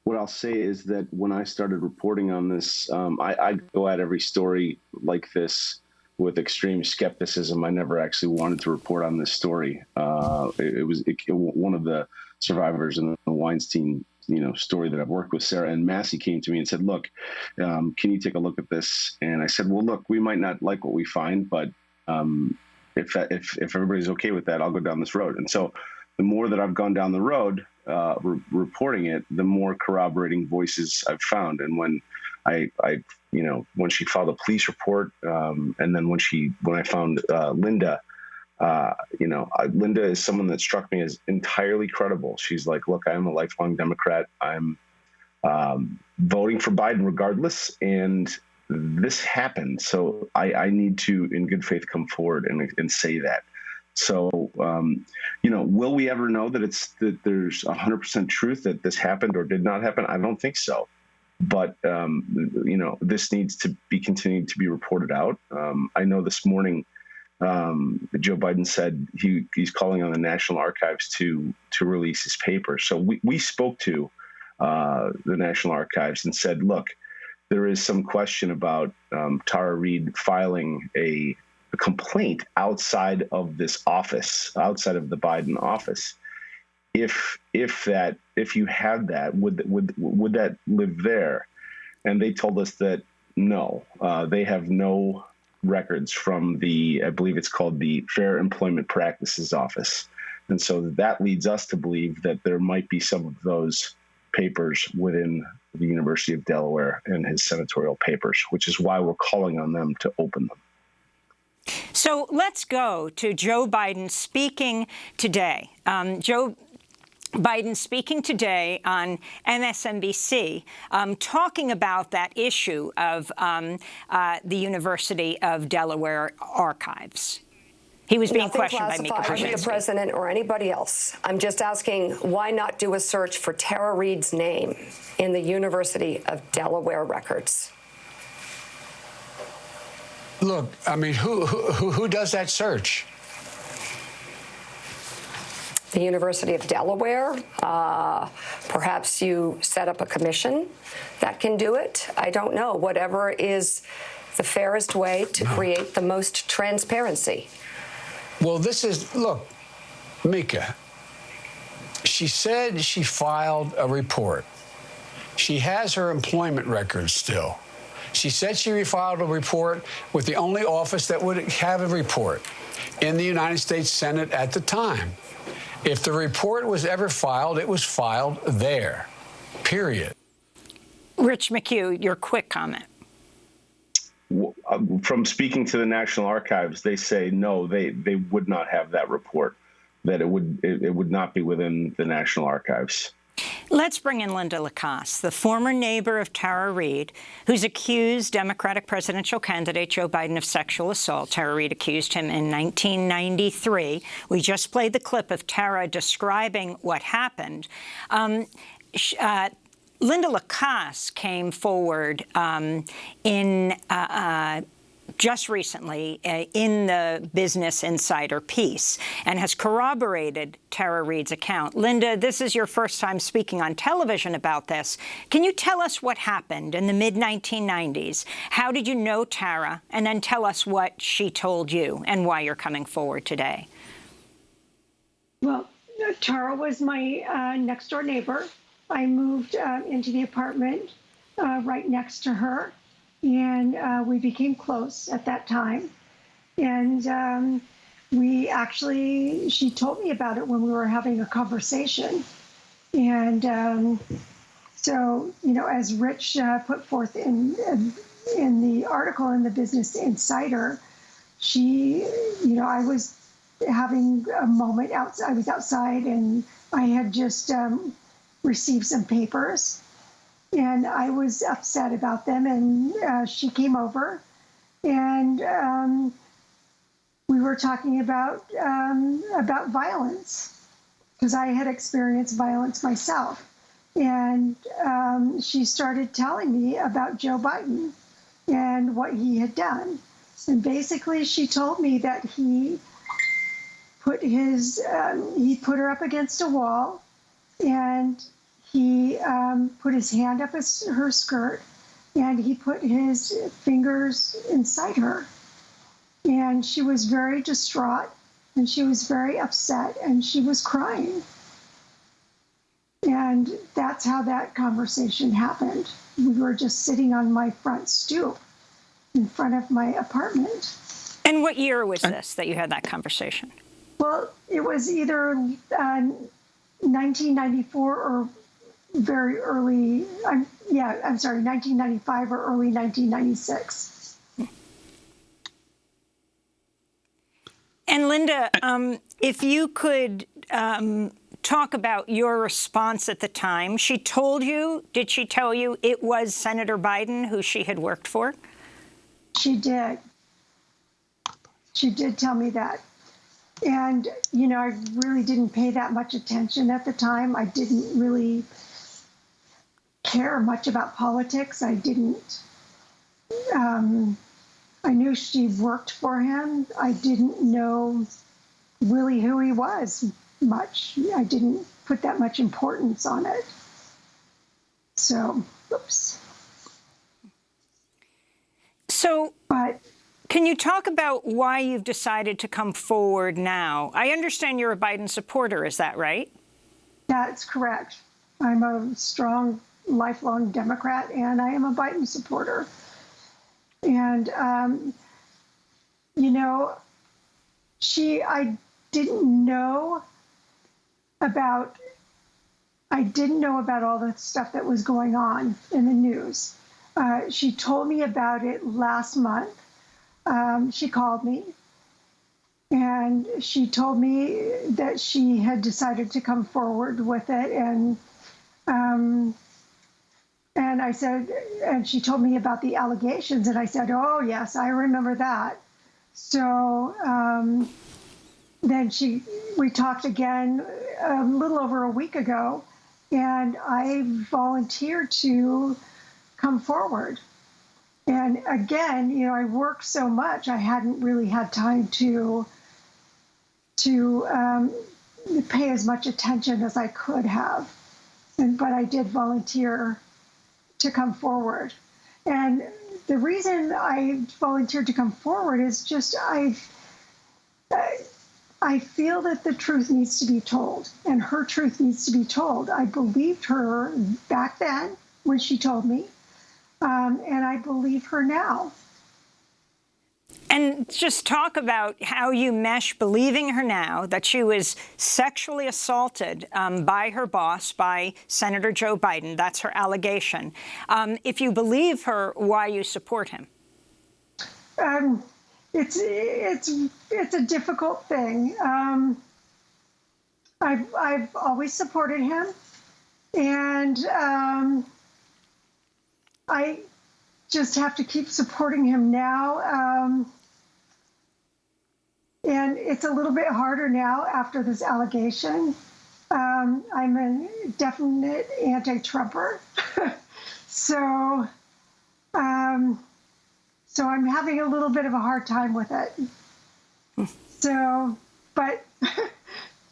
What I'll say is that when I started reporting on this, I go at every story like this with extreme skepticism. I never actually wanted to report on this story. It was one of the survivors in the Weinstein, story that I've worked with, Sarah and Massey, came to me and said, look, can you take a look at this? And I said, well, look, we might not like what we find, but if everybody's okay with that, I'll go down this road. And so the more that I've gone down the road reporting it, the more corroborating voices I've found. And when when she filed a police report, and then when I found Linda, Linda is someone that struck me as entirely credible. She's like, look, I'm a lifelong Democrat. I'm voting for Biden regardless. And this happened. So I need to, in good faith, come forward and say that. So, will we ever know that there's 100% truth that this happened or did not happen? I don't think so. But, this needs to be continued to be reported out. I know this morning, Joe Biden said he's calling on the National Archives to release his papers. So we spoke to the National Archives and said, look, there is some question about Tara Reade filing a complaint outside of this office, outside of the Biden office. If you had that, would that live there? And they told us that no, they have no records from I believe it's called the Fair Employment Practices Office. And so that leads us to believe that there might be some of those papers within the University of Delaware and his senatorial papers, which is why we're calling on them to open them. So let's go to Joe Biden speaking today. Joe Biden speaking today on MSNBC, talking about that issue of the University of Delaware archives. He was being questioned by Mika Brzezinski. The president or anybody else. I'm just asking, why not do a search for Tara Reade's name in the University of Delaware records? Look, I mean, who does that search? The University of Delaware. Perhaps you set up a commission that can do it. I don't know. Whatever is the fairest way to create the most transparency. Well, look, Mika, she said she filed a report. She has her employment records still. She said she refiled a report with the only office that would have a report in the United States Senate at the time. If the report was ever filed, it was filed there, period. Rich McHugh, your quick comment. From speaking to the National Archives, they say no, they would not have that report, that it would not be within the National Archives. Let's bring in Linda Lacoste, the former neighbor of Tara Reade, who's accused Democratic presidential candidate Joe Biden of sexual assault. Tara Reade accused him in 1993. We just played the clip of Tara describing what happened. Linda Lacoste came forward just recently in the Business Insider piece and has corroborated Tara Reade's account. Linda, this is your first time speaking on television about this. Can you tell us what happened in the mid-1990s? How did you know Tara? And then tell us what she told you and why you're coming forward today. Well, Tara was my next-door neighbor. I moved into the apartment right next to her. And we became close at that time. And she told me about it when we were having a conversation. And so, you know, as Rich put forth in the article in the Business Insider, I was having a moment outside. I was outside and I had just received some papers. And I was upset about them, and she came over, and we were talking about violence, because I had experienced violence myself. And she started telling me about Joe Biden and what he had done. And basically, she told me that he put her up against a wall, and he put his hand up her skirt, and he put his fingers inside her. And she was very distraught, and she was very upset, and she was crying. And that's how that conversation happened. We were just sitting on my front stoop in front of my apartment. And what year was this that you had that conversation? Well, it was either 1994 or very early, 1995 or early 1996. And Linda, if you could talk about your response at the time. Did she tell you it was Senator Biden who she had worked for? She did. She did tell me that. And, you know, I really didn't pay that much attention at the time. I didn't really care much about politics. I knew she worked for him. I didn't know really who he was much. I didn't put that much importance on it. So, oops. But can you talk about why you've decided to come forward now? I understand you're a Biden supporter, is that right? That's correct. I'm a strong, lifelong Democrat, and I am a Biden supporter. And, you know, I didn't know about all the stuff that was going on in the news. She told me about it last month. She called me, and she told me that she had decided to come forward with it, and I said, and she told me about the allegations, and I said, oh yes, I remember that. So then we talked again a little over a week ago, and I volunteered to come forward. And again, you know, I worked so much, I hadn't really had time to pay as much attention as I could have. But I did volunteer to come forward. And the reason I volunteered to come forward is just I feel that the truth needs to be told, and her truth needs to be told. I believed her back then when she told me, and I believe her now. And just talk about how you mesh believing her now that she was sexually assaulted by her boss, by Senator Joe Biden. That's her allegation. If you believe her, why you support him? It's a difficult thing. I've always supported him. And I just have to keep supporting him now. And it's a little bit harder now after this allegation. I'm a definite anti-Trumper. So I'm having a little bit of a hard time with it. So, but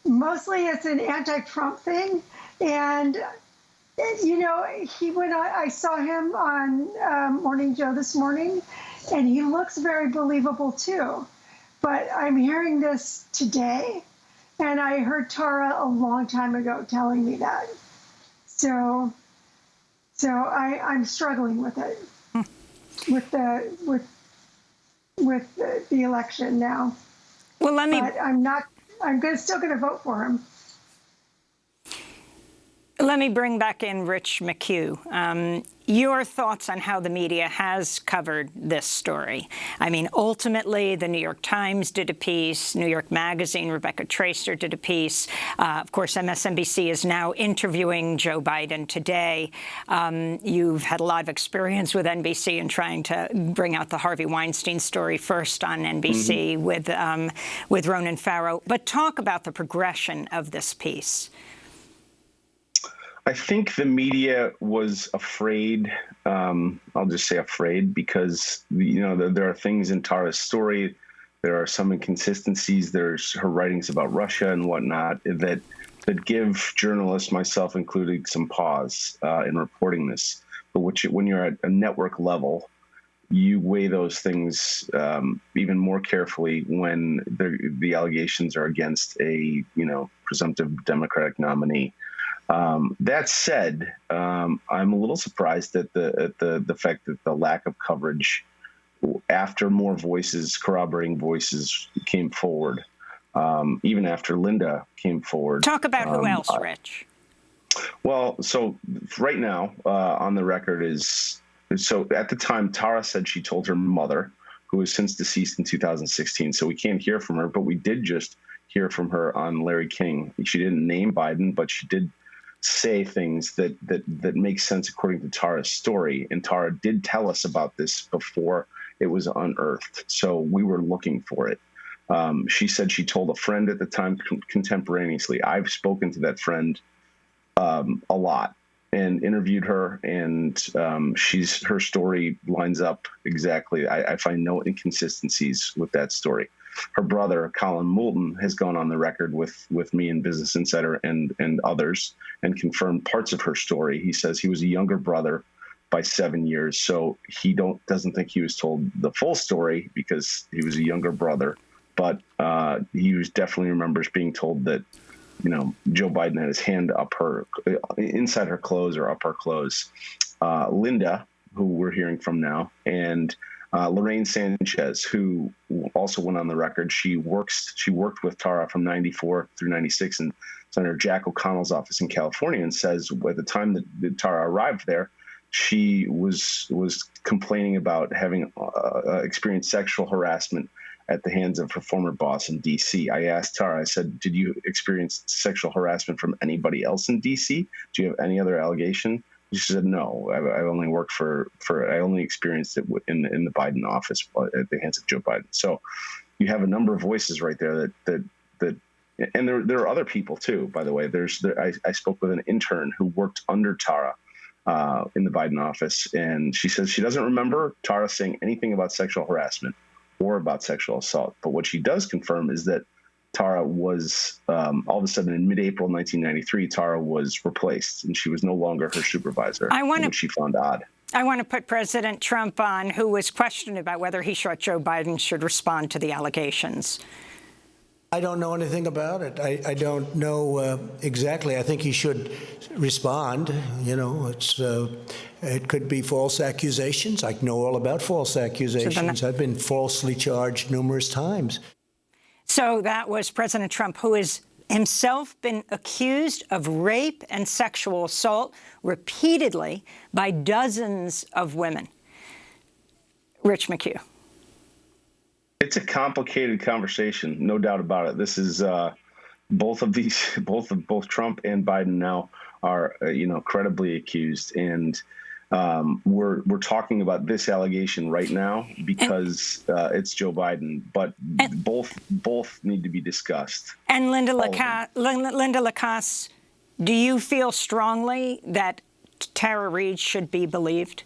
mostly it's an anti-Trump thing. And, you know, I saw him on Morning Joe this morning, and he looks very believable too. But I'm hearing this today, and I heard Tara a long time ago telling me that. So I'm struggling with it, with the election now. Well, But I'm still going to vote for him. Let me bring back in Rich McHugh. Your thoughts on how the media has covered this story. I mean, ultimately, the New York Times did a piece, New York Magazine, Rebecca Tracer did a piece. Of course, MSNBC is now interviewing Joe Biden today. You've had a lot of experience with NBC in trying to bring out the Harvey Weinstein story first on NBC with Ronan Farrow. But talk about the progression of this piece. I think the media was afraid. I'll just say afraid because, you know, there are things in Tara's story. There are some inconsistencies. There's her writings about Russia and whatnot that give journalists, myself included, some pause in reporting this. But when you're at a network level, you weigh those things even more carefully when the allegations are against a, you know, presumptive Democratic nominee. That said, I'm a little surprised at the fact that the lack of coverage after more voices, corroborating voices, came forward, even after Linda came forward. Talk about who else, Rich. Well, so right now on the record so at the time, Tara said she told her mother, who is since deceased in 2016. So we can't hear from her, but we did just hear from her on Larry King. She didn't name Biden, but she did say things that make sense according to Tara's story. And Tara did tell us about this before it was unearthed. So we were looking for it. She said she told a friend at the time contemporaneously. I've spoken to that friend a lot and interviewed her, and her story lines up exactly. I find no inconsistencies with that story. Her brother, Colin Moulton, has gone on the record with me and Business Insider and others and confirmed parts of her story. He says he was a younger brother by 7 years, so he doesn't think he was told the full story because he was a younger brother, but he definitely remembers being told that, you know, Joe Biden had his hand up inside her clothes or up her clothes. Linda, who we're hearing from now, and Lorraine Sanchez, who also went on the record. She worked with Tara from 94 through 96 in Senator Jack O'Connell's office in California, and says at the time that Tara arrived there, she was complaining about having experienced sexual harassment at the hands of her former boss in D.C. I asked Tara, I said, did you experience sexual harassment from anybody else in D.C.? Do you have any other allegation? She said, no, I only worked I only experienced it in the Biden office at the hands of Joe Biden. So you have a number of voices right there that and there are other people too, by the way. I spoke with an intern who worked under Tara in the Biden office, and she says she doesn't remember Tara saying anything about sexual harassment or about sexual assault. But what she does confirm is that Tara was, all of a sudden in mid-April 1993, Tara was replaced, and she was no longer her supervisor, which she found odd. I want to put President Trump on, who was questioned about whether he thought Joe Biden should respond to the allegations. I don't know anything about it. I don't know exactly. I think he should respond. You know, it could be false accusations. I know all about false accusations. I've been falsely charged numerous times. So that was President Trump, who has himself been accused of rape and sexual assault repeatedly by dozens of women. Rich McHugh. It's a complicated conversation, no doubt about it. This is both Trump and Biden now are credibly accused, and we're talking about this allegation right now because it's Joe Biden, but both need to be discussed. And Linda Lacasse, do you feel strongly that Tara Reade should be believed?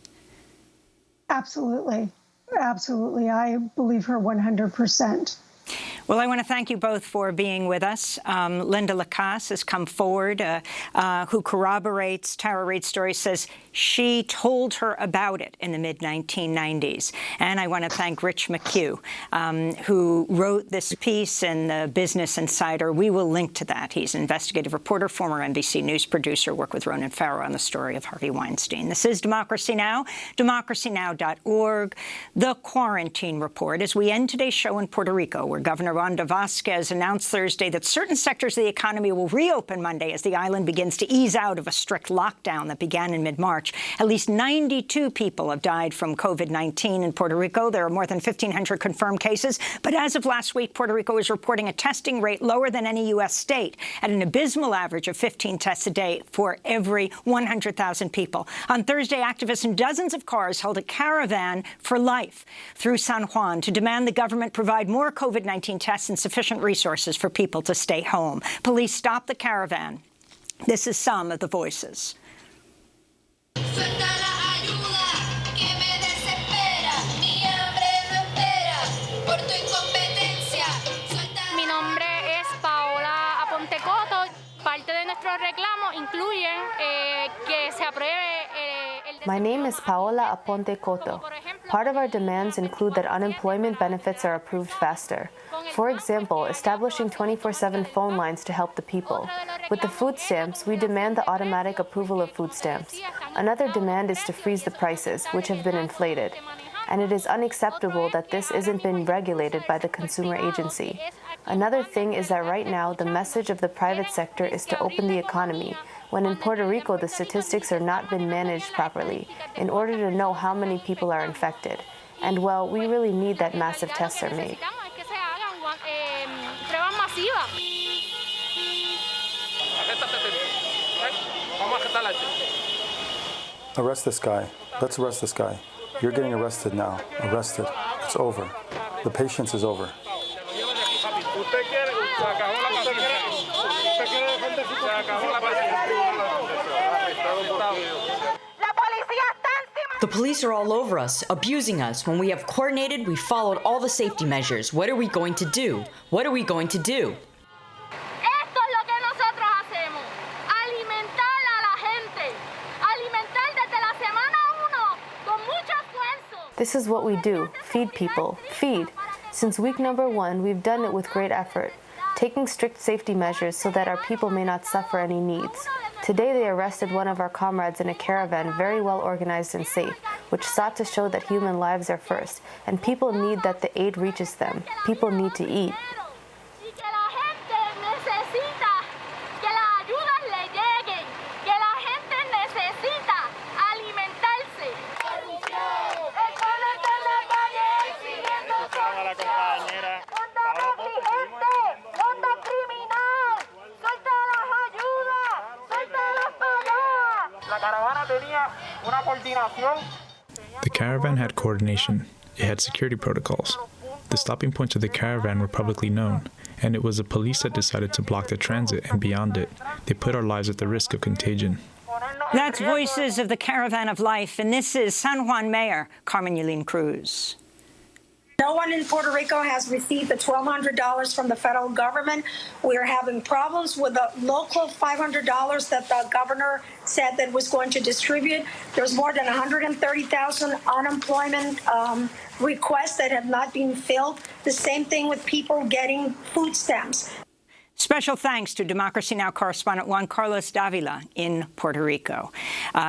Absolutely. Absolutely. I believe her 100%. Well, I want to thank you both for being with us. Linda Lacasse has come forward, who corroborates Tara Reade's story, says she told her about it in the mid-1990s. And I want to thank Rich McHugh, who wrote this piece in the Business Insider. We will link to that. He's an investigative reporter, former NBC News producer, worked with Ronan Farrow on the story of Harvey Weinstein. This is Democracy Now!, democracynow.org. The Quarantine Report, as we end today's show in Puerto Rico, where Governor Wanda Vazquez announced Thursday that certain sectors of the economy will reopen Monday as the island begins to ease out of a strict lockdown that began in mid-March. At least 92 people have died from COVID-19 in Puerto Rico. There are more than 1,500 confirmed cases. But as of last week, Puerto Rico is reporting a testing rate lower than any U.S. state, at an abysmal average of 15 tests a day for every 100,000 people. On Thursday, activists in dozens of cars held a caravan for life through San Juan to demand the government provide more COVID-19 tests and sufficient resources for people to stay home. Police stopped the caravan. This is some of the voices. My name is Paola Aponte Coto. Part of our demands include that unemployment benefits are approved faster. For example, establishing 24/7 phone lines to help the people. With the food stamps, we demand the automatic approval of food stamps. Another demand is to freeze the prices, which have been inflated. And it is unacceptable that this isn't been regulated by the consumer agency. Another thing is that right now, the message of the private sector is to open the economy, when in Puerto Rico, the statistics are not been managed properly in order to know how many people are infected. And well, we really need that massive tests are made. Arrest this guy. Let's arrest this guy. You're getting arrested now. Arrested. It's over. The patience is over. The police are all over us, abusing us. When we have coordinated, we followed all the safety measures. What are we going to do? What are we going to do? This is what we do. Feed people. Feed. Since week number 1, we've done it with great effort, taking strict safety measures so that our people may not suffer any needs. Today they arrested one of our comrades in a caravan very well organized and safe, which sought to show that human lives are first, and people need that the aid reaches them. People need to eat. The caravan had coordination. It had security protocols. The stopping points of the caravan were publicly known, and it was the police that decided to block the transit, and beyond it, they put our lives at the risk of contagion. That's Voices of the Caravan of Life, and this is San Juan Mayor Carmen Yulín Cruz. No one in Puerto Rico has received the $1,200 from the federal government. We are having problems with the local $500 that the governor said that was going to distribute. There's more than 130,000 unemployment requests that have not been filled. The same thing with people getting food stamps. Special thanks to Democracy Now! Correspondent Juan Carlos Davila in Puerto Rico.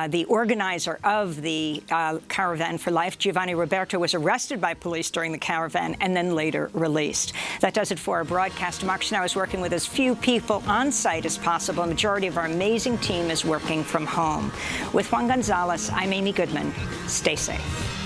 The organizer of the Caravan for Life, Giovanni Roberto, was arrested by police during the caravan and then later released. That does it for our broadcast. Democracy Now! Is working with as few people on site as possible. A majority of our amazing team is working from home. With Juan Gonzalez, I'm Amy Goodman. Stay safe.